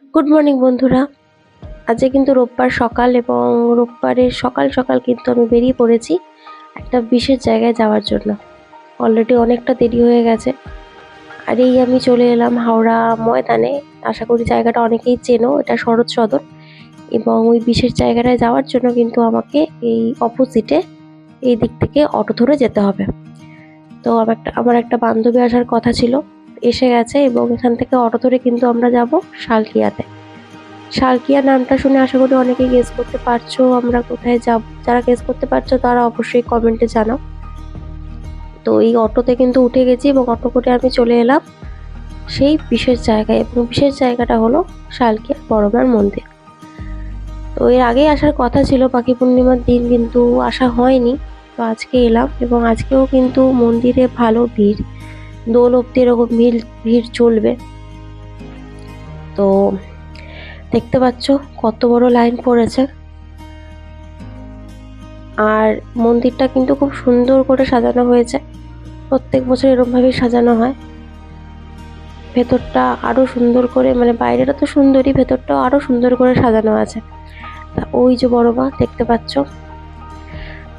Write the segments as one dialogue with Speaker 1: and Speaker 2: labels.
Speaker 1: Good morning বন্ধুরা। আজকে কিন্তু রোববার সকাল এবং রোববারের সকাল সকাল কিন্তু আমি বেরিয়ে পড়েছি একটা বিশেষ জায়গায় যাওয়ার জন্য। অলরেডি অনেকটা দেরি হয়ে গেছে, আর এই আমি চলে এলাম হাওড়া ময়দানে। আশা করি জায়গাটা অনেকেই চেনো, এটা শরৎ সদন। এবং ওই বিশেষ জায়গাটায় যাওয়ার জন্য কিন্তু আমাকে এই অপোজিটে এই দিক থেকে অটো ধরে যেতে হবে। তো আমার একটা বান্ধবী আসার কথা ছিল, এসে গেছে, এবং এখান থেকে অটো ধরে কিন্তু আমরা যাব শালকিয়াতে। শালকিয়া নামটা শুনে আশা করি অনেকেই গেস করতে পারছো আমরা কোথায় যাব। যারা গেস করতে পারছো তারা অবশ্যই কমেন্টে জানাও। তো এই অটোতে কিন্তু উঠে গেছি এবং অটো করে আমি চলে এলাম সেই বিশেষ জায়গায়, এবং বিশেষ জায়গাটা হলো শালকিয়া বড়মার মন্দির। তো এর আগেই আসার কথা ছিল পাখি পূর্ণিমার দিন, কিন্তু আসা হয়নি। তো আজকে এলাম, এবং আজকেও কিন্তু মন্দিরে ভালো ভিড়, দোল অব্দি এরকম ভিড় চলবে। তো দেখতে পাচ্ছ কত বড় লাইন পড়েছে। আর মন্দিরটা কিন্তু খুব সুন্দর করে সাজানো হয়েছে, প্রত্যেক বছর এরকমভাবেই সাজানো হয়। ভেতরটা আরো সুন্দর করে, মানে বাইরেটা তো সুন্দরই, ভেতরটাও আরো সুন্দর করে সাজানো আছে। তা ওই যে বড় মা দেখতে পাচ্ছ।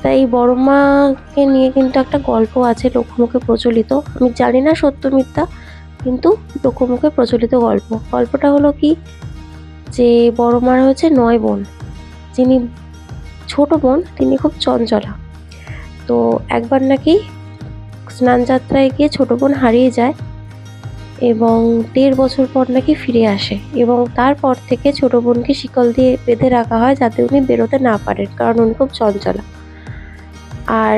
Speaker 1: তা এই বড় মাকে নিয়ে কিন্তু একটা গল্প আছে লোকমুখে প্রচলিত, আমি জানি না সত্য মিথ্যা, কিন্তু লোকমুখে প্রচলিত গল্পটা হলো কি, যে বড় মার হচ্ছে 9 বোন। যিনি ছোট বোন তিনি খুব চঞ্চলা। তো একবার নাকি স্নান যাত্রায় গিয়ে ছোট বোন হারিয়ে যায়, এবং 1.5 বছর পর নাকি ফিরে আসে, এবং তারপর থেকে ছোট বোনকে শিকল দিয়ে বেঁধে রাখা হয় যাতে উনি বেরোতে না পারেন, কারণ উনি খুব চঞ্চলা। আর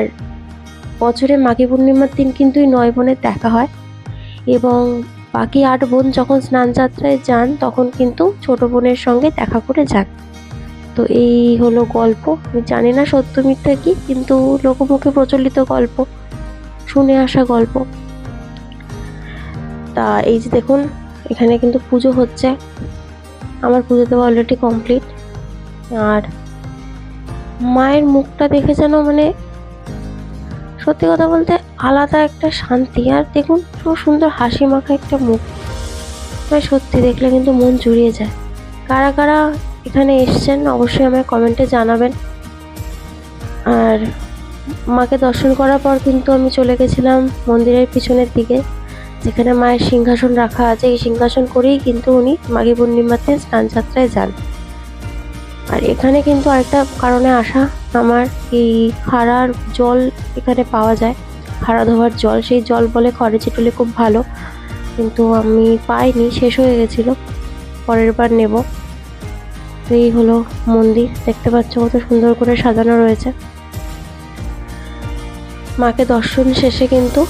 Speaker 1: বছরে মাঘী পূর্ণিমার দিন কিন্তু এই 9 বোনের দেখা হয়, এবং বাকি 8 বোন যখন স্নান যাত্রায় যান তখন কিন্তু ছোট বোনের সঙ্গে দেখা করে যান। তো এই হলো গল্প, আমি জানি না সত্য মিথ্যা কি, কিন্তু লোকমুখে প্রচলিত গল্প, শুনে আসা গল্প। তা এই যে দেখুন, এখানে কিন্তু পুজো হচ্ছে, আমার পুজো দেওয়া অলরেডি কমপ্লিট। আর মায়ের মুখটা দেখে যেন, মানে সত্যি কথা বলতে আলাদা একটা শান্তি। আর দেখুন খুব সুন্দর হাসি মাখা একটা মুখ, মানে সত্যি দেখলে কিন্তু মন জুড়িয়ে যায়। কারা কারা এখানে এসছেন অবশ্যই আমায় কমেন্টে জানাবেন। আর মাকে দর্শন করার পর কিন্তু আমি চলে গেছিলাম মন্দিরের পিছনের দিকে, যেখানে মায়ের সিংহাসন রাখা আছে। এই সিংহাসন করেই কিন্তু উনি মাঘী পূর্ণিমাতে স্নান যাত্রায় যান। আর এখানে কিন্তু আরেকটা কারণে আসা আমার, এই খাড়ার জল এখানে পাওয়া যায়, খাড়া ধোয়ার জল। সেই জল বলে খড়ে চিটুলে খুব ভালো, কিন্তু আমি পাইনি, শেষ হয়ে গেছিলো, পরের বার নেব। তো এই হলো মন্দির, দেখতে পাচ্ছ কত সুন্দর করে সাজানো রয়েছে। মাকে দর্শন শেষে কিন্তু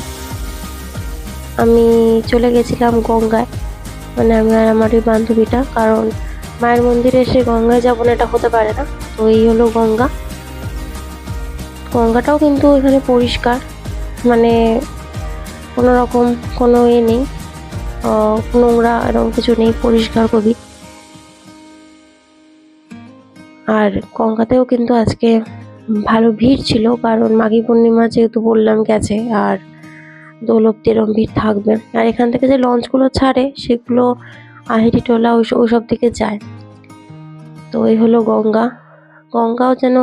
Speaker 1: আমি চলে গেছিলাম গঙ্গায়, মানে আমি আর আমার ওই বান্ধবীটা, কারণ মায়ের মন্দিরে এসে গঙ্গায় যাবো না এটা হতে পারে না। তো এই হলো গঙ্গা। গঙ্গাটাও কিন্তু এখানে পরিষ্কার, মানে কোনো রকম কোনো নেই, নোংরা এরকম কিছু নেই, পরিষ্কার খুবই। আর গঙ্গাতেও কিন্তু আজকে ভালো ভিড় ছিল, কারণ মাঘী পূর্ণিমা যেহেতু বললাম গেছে, আর দোল অব্দি এরকম ভিড় থাকবে। আর এখান থেকে যে লঞ্চগুলো ছাড়ে সেগুলো আহিরিটোলা ওইসব দিকে যায়। তো এই হলো গঙ্গা। গঙ্গাও যেন,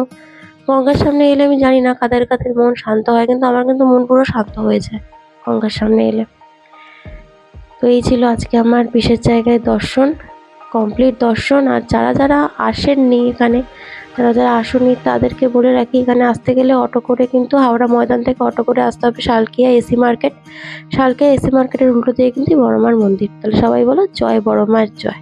Speaker 1: গঙ্গার সামনে এলে আমি জানি না কাদের কাদের মন শান্ত হয়, কিন্তু আমার কিন্তু মন পুরো শান্ত হয়ে যায় গঙ্গার সামনে এলে। তো এই ছিল আজকে আমার বিশেষ জায়গায় দর্শন, কমপ্লিট দর্শন। আর যারা যারা আসেননি এখানে, যারা আসেননি তাদেরকে বলে রাখি, এখানে আসতে গেলে অটো করে কিন্তু হাওড়া ময়দান থেকে অটো করে আসতে হবে Salkia AC market. Salkia AC মার্কেটের উল্টো দিয়ে কিন্তু বড়মার মন্দির। তাহলে সবাই বলো জয় বড়মার জয়।